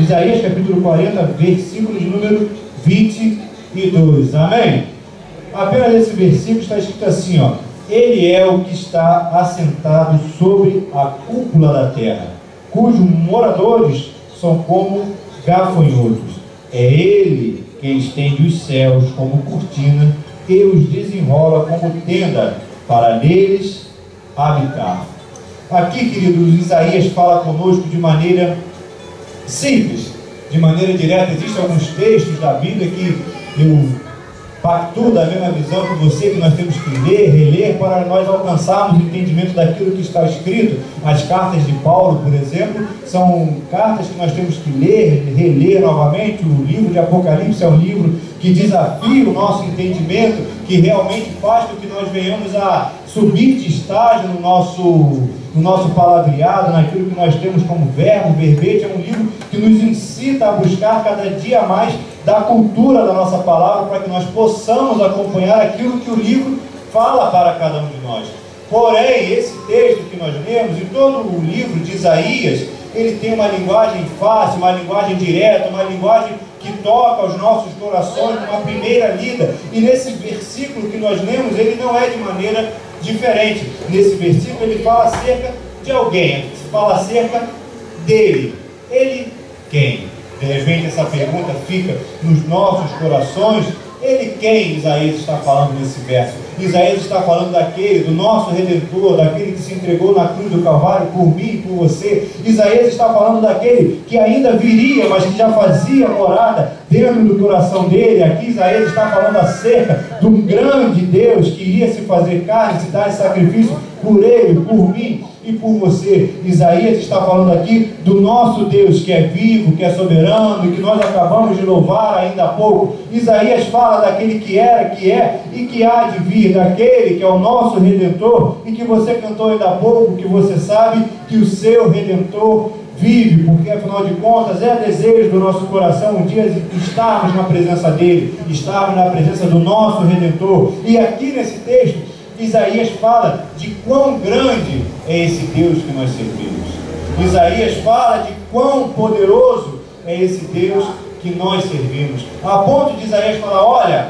Isaías capítulo 40, versículo de número 22. Amém? Apenas nesse versículo está escrito assim, ó: Ele é o que está assentado sobre a cúpula da terra, cujos moradores são como gafanhotos. É Ele quem estende os céus como cortina e os desenrola como tenda para neles habitar. Aqui, queridos, Isaías fala conosco de maneira simples, de maneira direta. Existem alguns textos da Bíblia que eu pactuo da mesma visão que você, que nós temos que ler, reler, para nós alcançarmos o entendimento daquilo que está escrito. As cartas de Paulo, por exemplo, são cartas que nós temos que ler, reler novamente. O livro de Apocalipse é um livro que desafia o nosso entendimento, que realmente faz com que nós venhamos a subir de estágio no nosso palavreado, naquilo que nós temos como verbo, verbete. É um livro que nos incita a buscar cada dia mais da cultura da nossa palavra, para que nós possamos acompanhar aquilo que o livro fala para cada um de nós. Porém, esse texto que nós lemos, e todo o livro de Isaías, ele tem uma linguagem fácil, uma linguagem direta, uma linguagem que toca aos nossos corações numa primeira lida. E nesse versículo que nós lemos, ele não é de maneira diferente. Nesse versículo ele fala acerca de alguém, fala acerca dele. Ele quem? De repente essa pergunta fica nos nossos corações. Ele quem Isaías está falando nesse verso? Isaías está falando daquele, do nosso Redentor, daquele que se entregou na cruz do Calvário por mim e por você. Isaías está falando daquele que ainda viria, mas que já fazia morada dentro do coração dele. Aqui Isaías está falando acerca de um grande Deus que iria se fazer carne, se dar esse sacrifício por ele, por mim e por você. Isaías está falando aqui do nosso Deus que é vivo, que é soberano e que nós acabamos de louvar ainda há pouco. Isaías fala daquele que era, que é e que há de vir, daquele que é o nosso Redentor e que você cantou ainda há pouco, que você sabe que o seu Redentor vive, porque afinal de contas é desejo do nosso coração um dia estarmos na presença dele, estarmos na presença do nosso Redentor. E aqui nesse texto Isaías fala de quão grande é esse Deus que nós servimos. Isaías fala de quão poderoso é esse Deus que nós servimos, a ponto de Isaías falar: olha,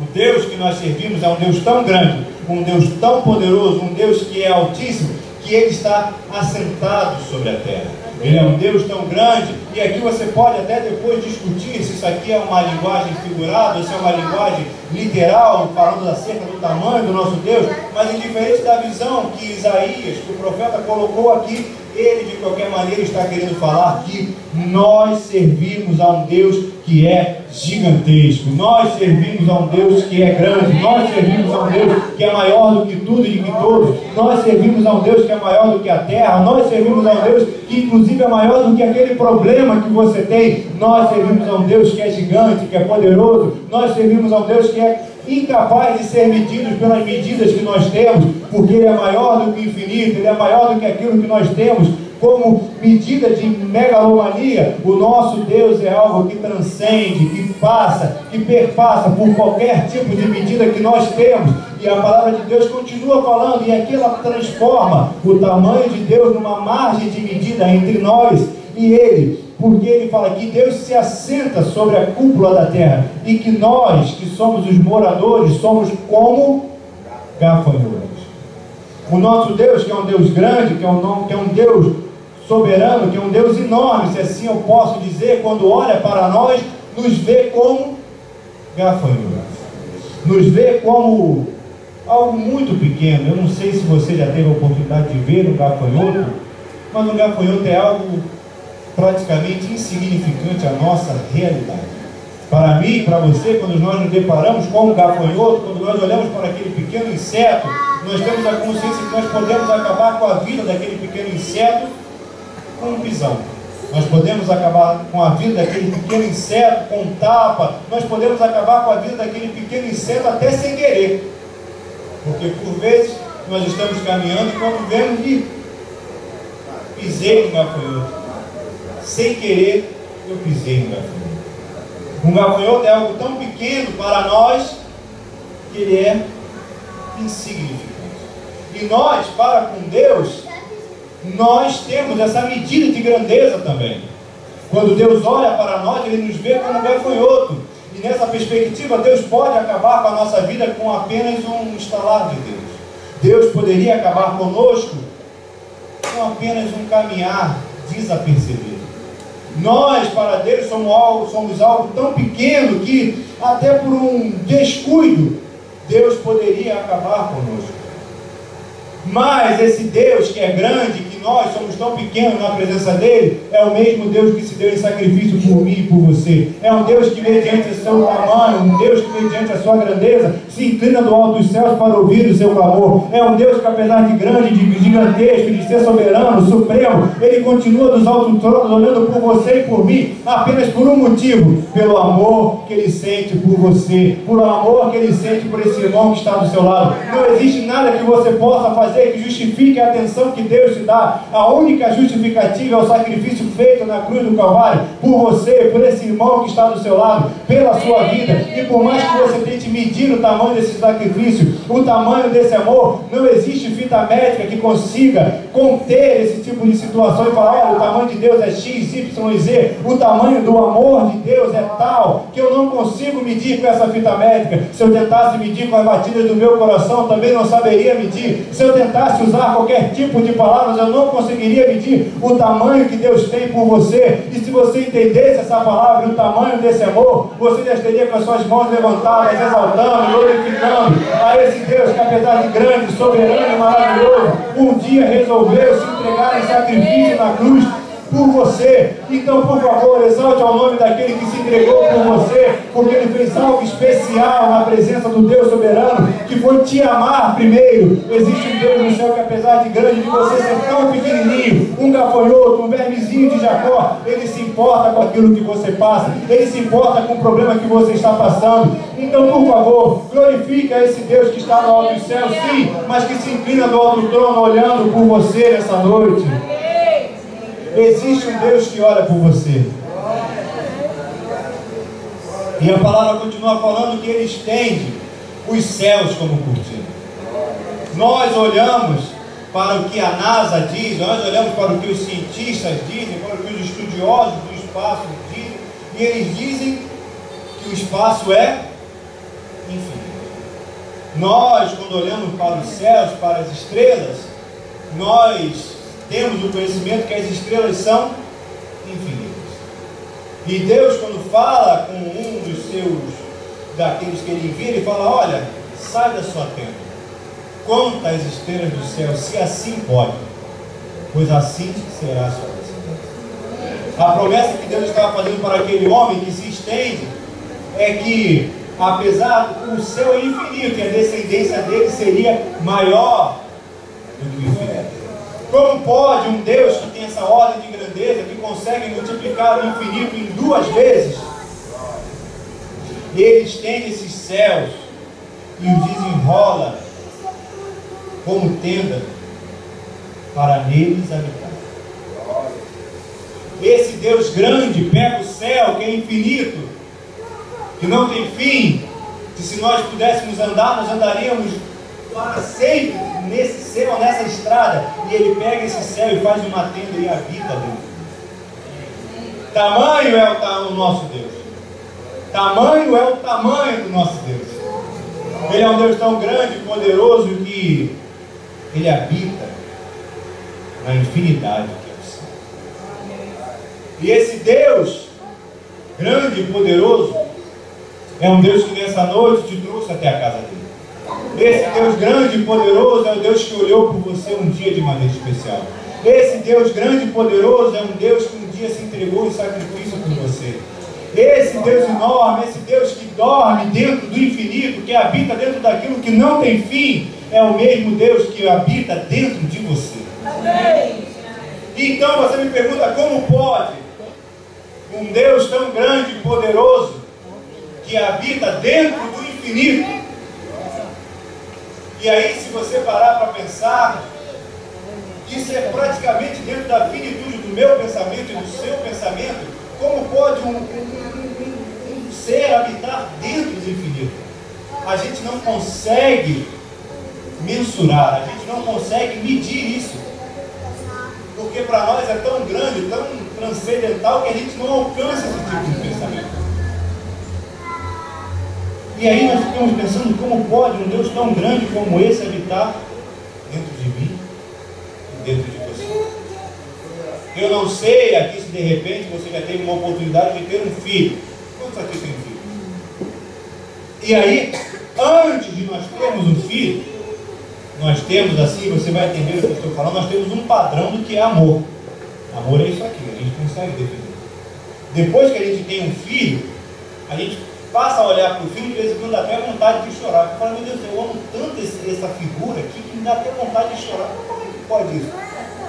o Deus que nós servimos é um Deus tão grande, um Deus tão poderoso, um Deus que é altíssimo, que Ele está assentado sobre a terra. Ele é um Deus tão grande, e aqui você pode até depois discutir se isso aqui é uma linguagem figurada, ou se é uma linguagem literal, falando acerca do tamanho do nosso Deus, mas indiferente da visão que Isaías, que o profeta colocou aqui, ele de qualquer maneira está querendo falar que nós servimos a um Deus que é gigantesco, nós servimos a um Deus que é grande, nós servimos a um Deus que é maior do que tudo e do que todos, nós servimos a um Deus que é maior do que a terra, nós servimos a um Deus que inclusive é maior do que aquele problema que você tem, nós servimos a um Deus que é gigante, que é poderoso, nós servimos a um Deus que é incapaz de ser medido pelas medidas que nós temos, porque Ele é maior do que o infinito, Ele é maior do que aquilo que nós temos como medida de megalomania. O nosso Deus é algo que transcende, que passa, que perpassa por qualquer tipo de medida que nós temos. E a palavra de Deus continua falando, e aqui ela transforma o tamanho de Deus numa margem de medida entre nós e Ele. Porque ele fala que Deus se assenta sobre a cúpula da terra e que nós, que somos os moradores, somos como gafanhotos. O nosso Deus, que é um Deus grande, que é um Deus soberano, que é um Deus enorme, se assim eu posso dizer, quando olha para nós, nos vê como gafanhotos. Nos vê como algo muito pequeno. Eu não sei se você já teve a oportunidade de ver um gafanhoto, mas um gafanhoto é algo praticamente insignificante à nossa realidade. Para mim, para você, quando nós nos deparamos com um gafanhoto, quando nós olhamos para aquele pequeno inseto, nós temos a consciência que nós podemos acabar com a vida daquele pequeno inseto com um pisão. Nós podemos acabar com a vida daquele pequeno inseto com um tapa. Nós podemos acabar com a vida daquele pequeno inseto até sem querer. Porque por vezes nós estamos caminhando e quando vemos que pisei no gafanhoto. Sem querer, eu pisei no gafanhoto. Um gafanhoto é algo tão pequeno para nós que ele é insignificante. E nós, para com Deus, nós temos essa medida de grandeza também. Quando Deus olha para nós, Ele nos vê como um gafanhoto. E nessa perspectiva, Deus pode acabar com a nossa vida com apenas um estalar de Deus. Deus poderia acabar conosco com apenas um caminhar desapercebido. Nós, para Deus, somos algo tão pequeno que, até por um descuido, Deus poderia acabar conosco. Mas esse Deus que é grande, que nós somos tão pequenos na presença dele, é o mesmo Deus que se deu em sacrifício por mim e por você. É um Deus que, mediante o seu tamanho, um Deus que, mediante a sua grandeza, se inclina do alto dos céus para ouvir o seu clamor. É um Deus que, apesar de grande, de gigantesco, de ser soberano, supremo, ele continua dos altos tronos olhando por você e por mim, apenas por um motivo: pelo amor que ele sente por você, por amor que ele sente por esse irmão que está do seu lado. Não existe nada que você possa fazer que justifique a atenção que Deus te dá. A única justificativa é o sacrifício feito na cruz do Calvário por você, por esse irmão que está do seu lado, pela sua vida. E por mais que você tente medir o tamanho desse sacrifício, o tamanho desse amor, não existe fita métrica que consiga conter esse tipo de situação e falar: olha, o tamanho de Deus é X, Y e Z. O tamanho do amor de Deus é tal que eu não consigo medir com essa fita métrica. Se eu tentasse medir com as batidas do meu coração, também não saberia medir. Se eu tentasse usar qualquer tipo de palavras, eu não conseguiria medir o tamanho que Deus tem por você. E se você entendesse essa palavra e o tamanho desse amor, você já estaria com as suas mãos levantadas, exaltando, glorificando a esse Deus que, apesar de grande, soberano e maravilhoso, um dia resolveu se entregar em sacrifício na cruz por você. Então, por favor, exalte ao nome daquele que se entregou por você, porque ele fez algo especial na presença do Deus soberano, que foi te amar primeiro. Existe um Deus no céu que, apesar de grande, de você ser tão pequenininho, um gafanhoto, um vermezinho de Jacó, ele se importa com aquilo que você passa, ele se importa com o problema que você está passando. Então, por favor, glorifique a esse Deus que está no alto dos céus, sim, mas que se inclina do alto do trono olhando por você nessa noite. Existe um Deus que ora por você. E a palavra continua falando que Ele estende os céus como cortina. Nós olhamos para o que a NASA diz, nós olhamos para o que os cientistas dizem, para o que os estudiosos do espaço dizem, e eles dizem que o espaço é infinito. Nós, quando olhamos para os céus, para as estrelas, nós temos o conhecimento que as estrelas são infinitas. E Deus, quando fala com um dos seus, daqueles que Ele envia, Ele fala: olha, sai da sua tenda, conta as estrelas do céu, se assim pode, pois assim será a sua descendência. A promessa que Deus estava fazendo para aquele homem que se estende é que, apesar do céu é infinito, e a descendência dele seria maior do que o infinito. Como pode um Deus que tem essa ordem de grandeza, que consegue multiplicar o infinito em 2 vezes, Ele estende esses céus e os desenrola como tenda para neles habitar? Esse Deus grande pega o céu, que é infinito, que não tem fim, que se nós pudéssemos andar, nós andaríamos para sempre nesse céu, nessa estrada, e Ele pega esse céu e faz uma tenda e habita dentro. Tamanho é o nosso Deus. Tamanho é o tamanho do nosso Deus. Ele é um Deus tão grande e poderoso que Ele habita na infinidade que é o céu. E esse Deus grande e poderoso é um Deus que nessa noite te trouxe até a casa dele. Esse Deus grande e poderoso é o Deus que olhou por você um dia de maneira especial. Esse Deus grande e poderoso é um Deus que um dia se entregou em sacrifício por você. Esse Deus enorme, esse Deus que dorme dentro do infinito, que habita dentro daquilo que não tem fim, é o mesmo Deus que habita dentro de você. Amém. Então você me pergunta: como pode um Deus tão grande e poderoso, que habita dentro do infinito? E aí, se você parar para pensar, isso é praticamente dentro da finitude do meu pensamento e do seu pensamento. Como pode um ser habitar dentro do infinito? A gente não consegue mensurar, a gente não consegue medir isso, porque para nós é tão grande, tão transcendental que a gente não alcança esse tipo de pensamento. E aí nós ficamos pensando, como pode um Deus tão grande como esse habitar dentro de mim e dentro de você? Eu não sei aqui se de repente você já teve uma oportunidade de ter um filho. Quantos aqui têm filho? E aí, antes de nós termos um filho, nós temos assim, você vai entender o que eu estou falando, nós temos um padrão do que é amor. Amor é isso aqui, a gente consegue definir. Depois que a gente tem um filho, a gente passa a olhar para o filho e de vez em quando dá até vontade de chorar. Eu falo, meu Deus, eu amo tanto essa figura aqui que me dá até vontade de chorar. Como é que pode isso?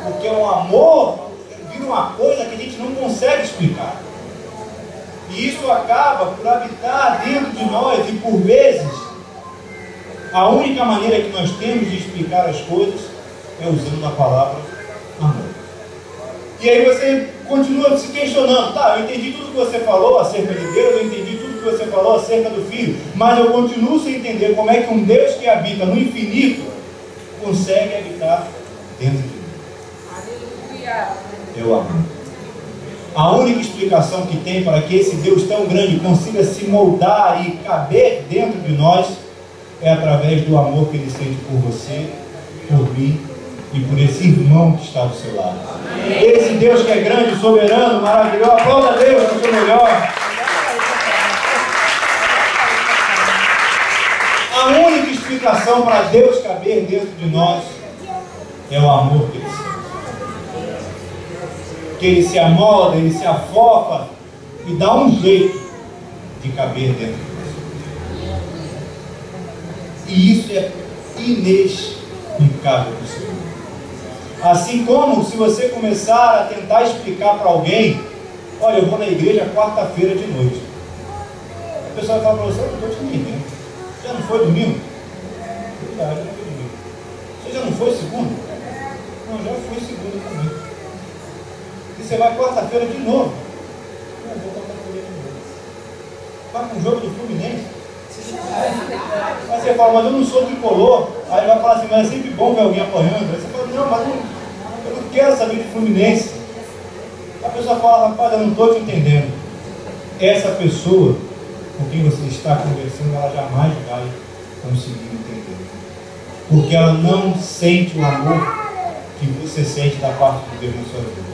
Porque o amor vira uma coisa que a gente não consegue explicar. E isso acaba por habitar dentro de nós e por vezes a única maneira que nós temos de explicar as coisas é usando a palavra amor. E aí você continua se questionando, tá, eu entendi tudo que você falou acerca de Deus, eu entendi tudo que você falou acerca do Filho, mas eu continuo sem entender como é que um Deus que habita no infinito consegue habitar dentro de mim. Eu amo. A única explicação que tem para que esse Deus tão grande consiga se moldar e caber dentro de nós é através do amor que Ele sente por você, por mim e por esse irmão que está do seu lado. Esse Deus que é grande, soberano, maravilhoso, aplauda a Deus no seu melhor. A única explicação para Deus caber dentro de nós é o amor que Ele sente. Que Ele se amolda, Ele se afofa e dá um jeito de caber dentro de nós. E isso é inexplicável para o Senhor. Assim como se você começar a tentar explicar para alguém, olha, eu vou na igreja quarta-feira de noite. A pessoa vai falar para você, eu não estou te entendendo. Já não foi domingo? Verdade, não foi domingo. Você já não foi segunda? Não, já fui segunda também. E você vai quarta-feira de novo? Não, vou quarta-feira de novo. Vai com o jogo do Fluminense? Aí você fala, mas eu não sou tricolor. Aí vai falar assim, mas é sempre bom ver alguém apanhando. Aí você fala, não, mas eu não quero saber de Fluminense. A pessoa fala, rapaz, eu não estou te entendendo. Essa pessoa com quem você está conversando, ela jamais vai conseguir entender. Porque ela não sente o amor que você sente da parte de Deus na sua vida.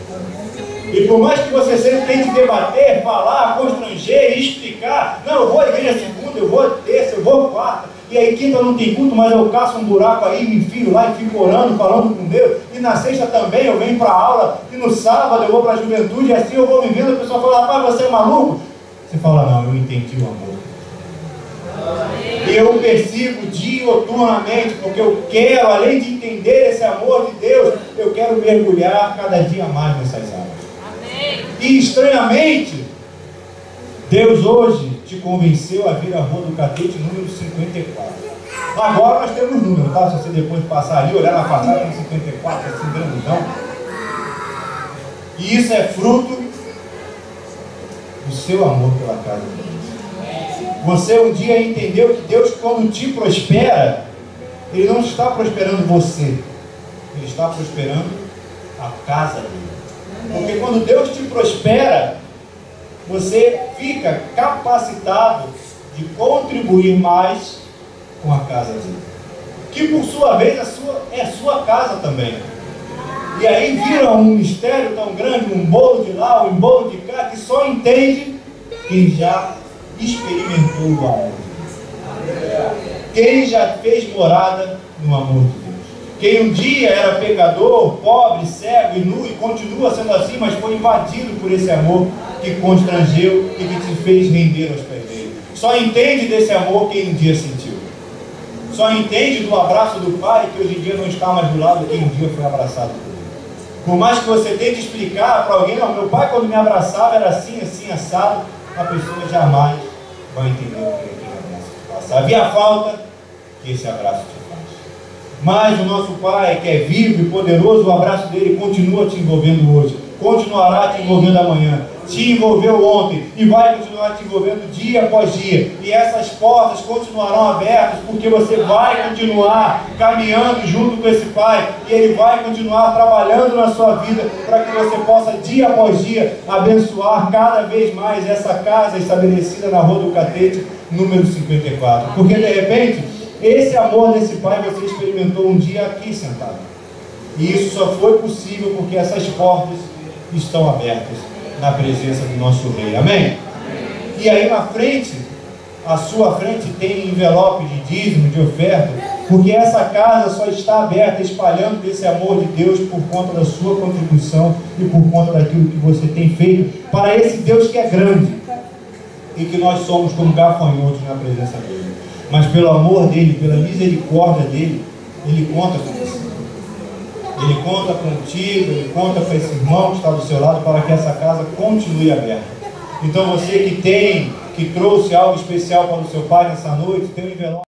E por mais que você sempre tente debater, falar, constranger, explicar, não, eu vou à igreja segunda, eu vou terça, eu vou quarta, e aí quinta não tem culto, mas eu caço um buraco aí, me enfio lá e fico orando, falando com Deus, e na sexta também eu venho para a aula, e no sábado eu vou para a juventude, e assim eu vou vivendo, a pessoa fala, rapaz, você é maluco? Você fala, não, eu entendi o amor. Eu persigo dioturnamente, porque eu quero, além de entender esse amor de Deus, eu quero mergulhar cada dia mais nessas águas. E estranhamente, Deus hoje te convenceu a vir à Rua do Catete número 54. Agora nós temos número, tá? Se você depois passar ali, olhar na passagem, tem 54, assim, grandão. E isso é fruto do seu amor pela casa de Deus. Você um dia entendeu que Deus, quando te prospera, Ele não está prosperando você, Ele está prosperando a casa dele. Porque quando Deus te prospera, você fica capacitado de contribuir mais com a casa dele, que por sua vez é sua casa também. E aí vira um mistério tão grande, um bolo de lá, um bolo de cá, que só entende quem já experimentou o amor de Deus, quem já fez morada no amor de Deus. Quem um dia era pecador, pobre, cego e nu, e continua sendo assim, mas foi invadido por esse amor que constrangeu e que te fez render aos pés dele. Só entende desse amor quem um dia sentiu. Só entende do abraço do Pai que hoje em dia não está mais do lado quem um dia foi abraçado por ele. Por mais que você tente explicar para alguém, não, meu pai quando me abraçava era assim, assim, assado, a pessoa jamais vai entender o que aquele abraço te passa. Havia falta que esse abraço te faz. Mas o nosso Pai, que é vivo e poderoso, o abraço dele continua te envolvendo hoje. continuará te envolvendo amanhã, te envolveu ontem e vai continuar te envolvendo dia após dia. E essas portas continuarão abertas porque você vai continuar caminhando junto com esse Pai e Ele vai continuar trabalhando na sua vida para que você possa dia após dia abençoar cada vez mais essa casa estabelecida na Rua do Catete, número 54. Porque de repente, esse amor desse Pai você experimentou um dia aqui sentado. E isso só foi possível porque essas portas estão abertas na presença do nosso Rei. Amém? E aí na frente, à sua frente, tem envelope de dízimo, de oferta, porque essa casa só está aberta, espalhando desse amor de Deus por conta da sua contribuição e por conta daquilo que você tem feito para esse Deus que é grande e que nós somos como gafanhotos na presença dele. Mas pelo amor dele, pela misericórdia dele, ele conta com você. Ele conta contigo, ele conta com esse irmão que está do seu lado para que essa casa continue aberta. Então você que trouxe algo especial para o seu pai nessa noite, tem um envelope.